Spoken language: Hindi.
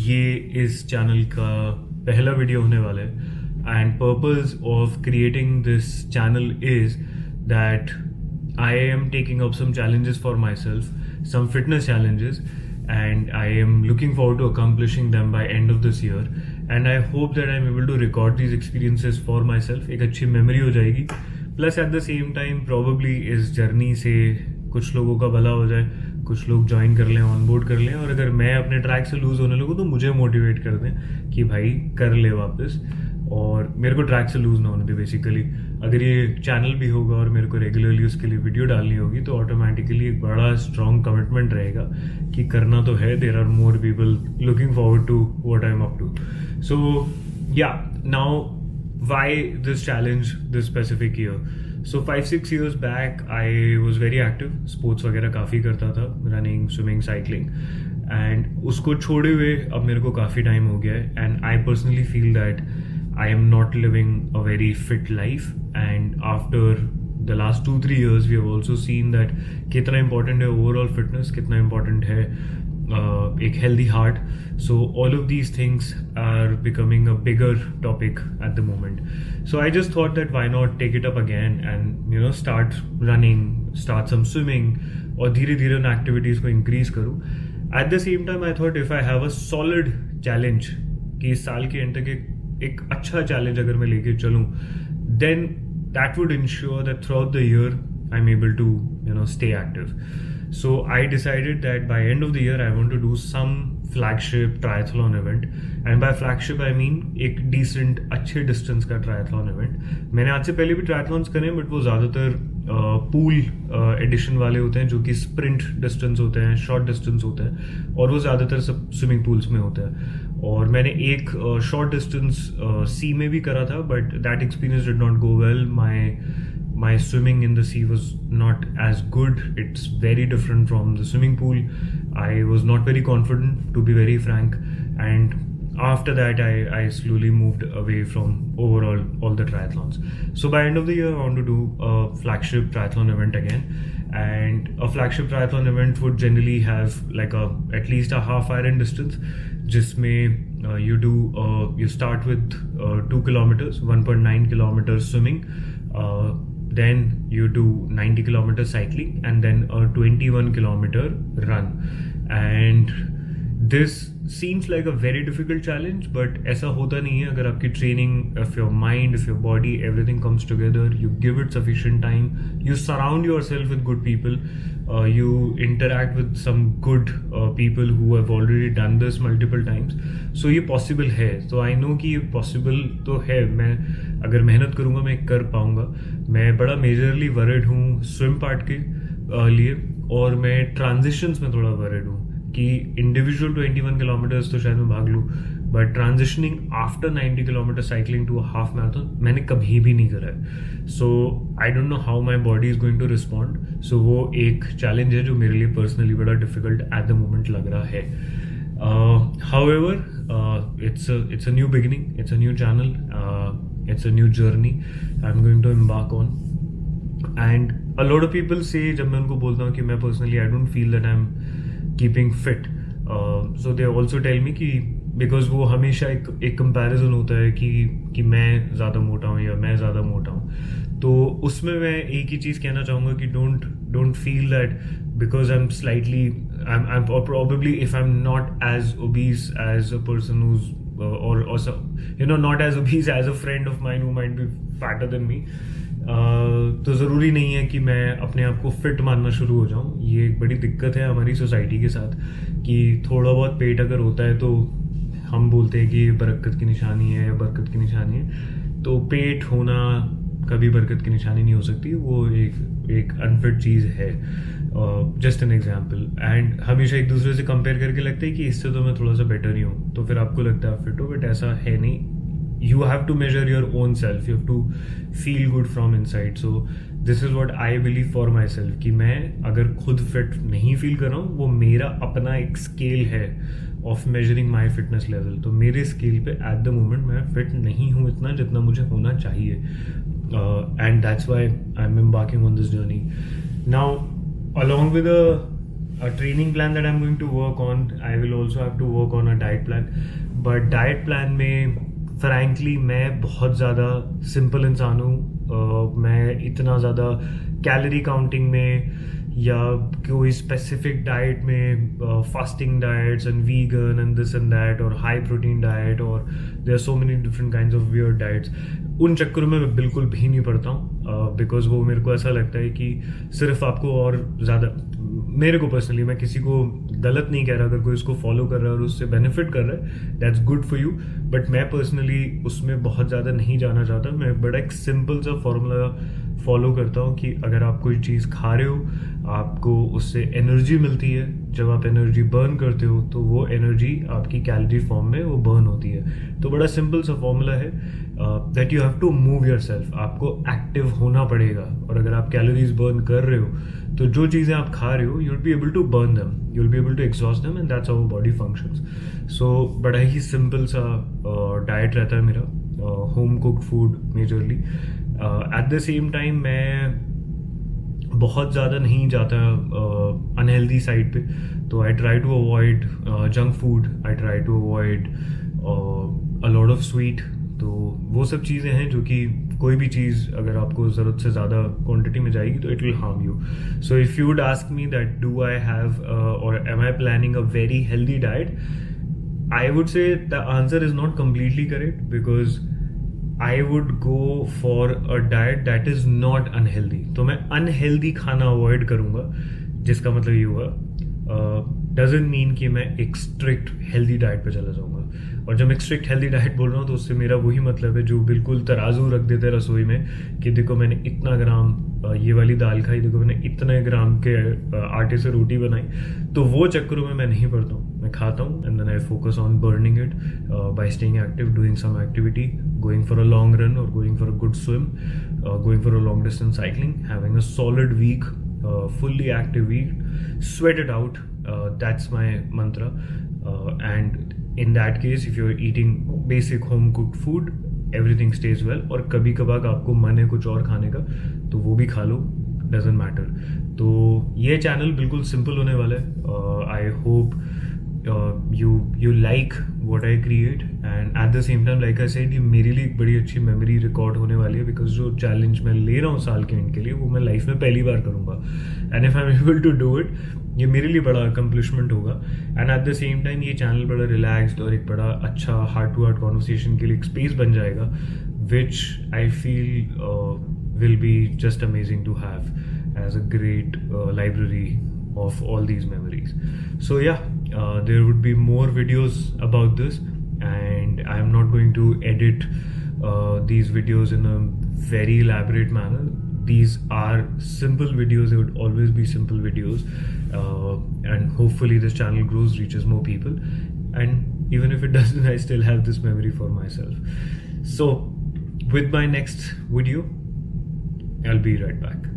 ये इस चैनल का पहला वीडियो होने वाला है and purpose of creating this channel is that I am taking up some challenges for myself, some fitness challenges, and I am looking forward to accomplishing them by end of this year. And I hope that I'm able to record these experiences for myself. एक अच्छी memory हो जाएगी. Plus at the same time probably इस journey से कुछ लोगों का भला हो जाए, कुछ लोग ज्वाइन कर लें, ऑनबोर्ड कर लें, और अगर मैं अपने ट्रैक से लूज होने लगूँ तो मुझे मोटिवेट कर दें कि भाई कर ले वापस, और मेरे को ट्रैक से लूज ना होने दे बेसिकली. अगर ये चैनल भी होगा और मेरे को रेगुलरली उसके लिए वीडियो डालनी होगी तो ऑटोमेटिकली एक बड़ा स्ट्रॉन्ग कमिटमेंट रहेगा कि करना तो है. There are more people looking forward to what I am up to. So yeah, now why this challenge this specific year. So 5-6 years back I was very active. Sports वगैरह काफ़ी करता था, रनिंग, स्विमिंग, साइकिलिंग, एंड उसको छोड़े हुए अब मेरे को काफ़ी टाइम हो गया है. And I personally feel that I am not living a very fit life, and after the last 2-3 years we have also seen that कितना important है overall fitness, कितना important है एक healthy heart. So all of these things are becoming a bigger topic at the moment. So I just thought that why not take it up again and start running, start some swimming, और धीरे धीरे उन activities को increase करूँ. At the same time I thought if I have a solid challenge कि इस साल के end तक एक अच्छा चैलेंज अगर मैं लेके चलूँ, then that would ensure that throughout the year I'm able to stay active. So I decided that by end of the year I want to do some flagship triathlon event, and by flagship I mean एक decent अच्छे distance का triathlon event. मैंने आज से पहले भी triathlons करे, बट वो ज़्यादातर पूल एडिशन वाले होते हैं जो कि स्प्रिंट डिस्टेंस होते हैं, शॉर्ट डिस्टेंस होते हैं, और वो ज़्यादातर सब स्विमिंग पूल्स में होता है. और मैंने एक शॉर्ट डिस्टेंस सी में भी करा था, but that experience did not go well. My swimming in the sea was not as good. It's very different from the swimming pool. I was not very confident, to be very frank, and after that I slowly moved away from overall all the triathlons. So by end of the year I want to do a flagship triathlon event again, and a flagship triathlon event would generally have like at least a half Iron distance, जिसमें you start with 2 kilometers, 1.9 kilometers swimming, then you do 90 kilometers cycling, and then a 21 kilometer run. And this seems like a very difficult challenge, but ऐसा होता नहीं है. अगर आपकी training, if your mind, if your body, everything comes together, you give it sufficient time, you surround yourself with good people, you interact with some good people who have already done this multiple times, so ये possible है. So I know कि ये possible तो है. मैं अगर मेहनत करूँगा मैं कर पाऊँगा. मैं बड़ा मेजरली worried हूँ swim part के लिए, और मैं transitions में थोड़ा worried हूँ कि इंडिविजुअल 21 किलोमीटर्स तो शायद मैं भाग लूँ, but transitioning after 90 kilometre cycling to half marathon मैंने कभी भी नहीं करा है. So I don't know how my body is going to respond. So वो एक चैलेंज है जो मेरे लिए पर्सनली बड़ा डिफिकल्ट एट द मोमेंट लग रहा है. However it's a new beginning, it's a new channel, it's a new journey I'm going to embark on. And a lot of people say, जब मैं उनको बोलता हूँ कि मैं personally I don't feel that I'm keeping fit, so they also tell me कि because वो हमेशा एक comparison होता है कि मैं ज़्यादा मोटा हूँ या मैं ज़्यादा मोटा हूँ. तो उसमें मैं एक ही चीज़ कहना चाहूँगा कि don't feel that because I'm slightly I'm or probably if I'm not as obese as a person who's or not as obese as a friend of mine who might be fatter than me, तो ज़रूरी नहीं है कि मैं अपने आप को फिट मानना शुरू हो जाऊँ. ये एक बड़ी दिक्कत है हमारी सोसाइटी के साथ कि थोड़ा बहुत पेट अगर होता है तो हम बोलते हैं कि ये बरकत की निशानी है, बरकत की निशानी है. तो पेट होना कभी बरकत की निशानी नहीं हो सकती. वो एक अनफिट चीज़ है. Just an example. एंड हमेशा एक दूसरे से कंपेयर करके लगता है कि इससे तो मैं थोड़ा सा बेटर ही हूँ, तो फिर आपको लगता है फिट हो, बट ऐसा है नहीं. You have to measure your own self. You have to feel good from inside. So this is what I believe for myself कि मैं अगर खुद फिट नहीं फील कर रहा हूँ, वो मेरा अपना एक स्केल है of measuring my fitness level. तो मेरे स्केल पे at the moment मैं फिट नहीं हूँ इतना जितना मुझे होना चाहिए. And that's why I'm embarking on this journey. Now along with a training plan that I'm going to work on. I will also have to work on a diet plan. But diet plan में frankly मैं बहुत ज़्यादा simple इंसान हूँ. मैं इतना ज़्यादा कैलोरी काउंटिंग में या कोई स्पेसिफिक डाइट में fasting diets and vegan and this and that और हाई प्रोटीन डाइट और there are so many different kinds of weird diets, उन चक्करों में मैं बिल्कुल भी नहीं पड़ता हूँ. बिकॉज वो मेरे को ऐसा लगता है कि सिर्फ आपको और ज़्यादा, मेरे को पर्सनली, मैं किसी को गलत नहीं कह रहा अगर कोई इसको फॉलो कर रहा है और उससे बेनिफिट कर रहा है, that's good for you. But मैं पर्सनली उसमें बहुत ज़्यादा नहीं जाना चाहता. मैं बड़ा एक सिंपल सा फॉर्मूला फॉलो करता हूँ कि अगर आप कोई चीज़ खा रहे हो, आपको उससे एनर्जी मिलती है. जब आप एनर्जी बर्न करते हो तो वो एनर्जी आपकी कैलोरी फॉर्म में वो बर्न होती है. तो बड़ा सिंपल सा फॉर्मूला है that you have to move yourself. आपको एक्टिव होना पड़ेगा. और अगर आप कैलोरीज बर्न कर रहे हो तो जो चीज़ें आप खा रहे हो, you will be able to burn them, you will be able to exhaust them, and that's how body functions. So बड़ा ही सिंपल सा डाइट रहता है मेरा, home cooked food majorly. At the same time मैं बहुत ज़्यादा नहीं जाता अनहेल्दी साइड पे. तो I try to avoid junk food, I try to avoid a lot of sweet. तो वो सब चीज़ें हैं जो कि कोई भी चीज़ अगर आपको ज़रूरत से ज़्यादा क्वांटिटी में जाएगी तो it will harm you. So if you would ask me that do I have और am I planning a very healthy diet, I would say the answer is not completely correct because I would go for a diet that is not unhealthy. तो मैं unhealthy खाना avoid करूँगा, जिसका मतलब ये हुआ doesn't mean कि मैं एक strict healthy diet पे चला जाऊँगा. और जब मैं strict healthy diet बोल रहा हूँ तो उससे मेरा वही मतलब है जो बिल्कुल तराजू रख देते हैं रसोई में कि देखो मैंने इतना ग्राम ये वाली दाल खाई, देखो मैंने इतने ग्राम के आटे से रोटी बनाई. तो वो चक्करों में मैं नहीं पड़ता हूँ. मैं खाता हूँ and then I focus on burning it by staying active, doing some activity, going for a long run और going for a good swim, going for a long distance cycling, having a solid week, fully active week, sweat it out. That's my mantra. And in that case, if you're eating basic home cooked food, everything stays well. और कभी कभार आपको मन है कुछ और खाने का तो वो भी खा लो, doesn't matter. तो ये चैनल बिल्कुल सिंपल होने वाला है. I hope you like what I create, and at the same time like I said, ये मेरे लिए एक बड़ी अच्छी मेमोरी रिकॉर्ड होने वाली है बिकॉज जो चैलेंज मैं ले रहा हूँ साल के एंड के लिए वो मैं लाइफ में पहली बार करूँगा. And if I am able to do it, ये मेरे लिए बड़ा अकम्पलिशमेंट होगा. And at the same time ये चैनल बड़ा रिलैक्स्ड और एक बड़ा अच्छा हार्ट टू हार्ट कॉन्वर्सेशन के लिए एक स्पेस बन जाएगा, which I feel will be just amazing to have as a great library of all these memories. So yeah, there would be more videos about this, and I'm not going to edit these videos in a very elaborate manner. These are simple videos. They would always be simple videos, and hopefully this channel grows, reaches more people, and even if it doesn't, I still have this memory for myself. So with my next video, I'll be right back.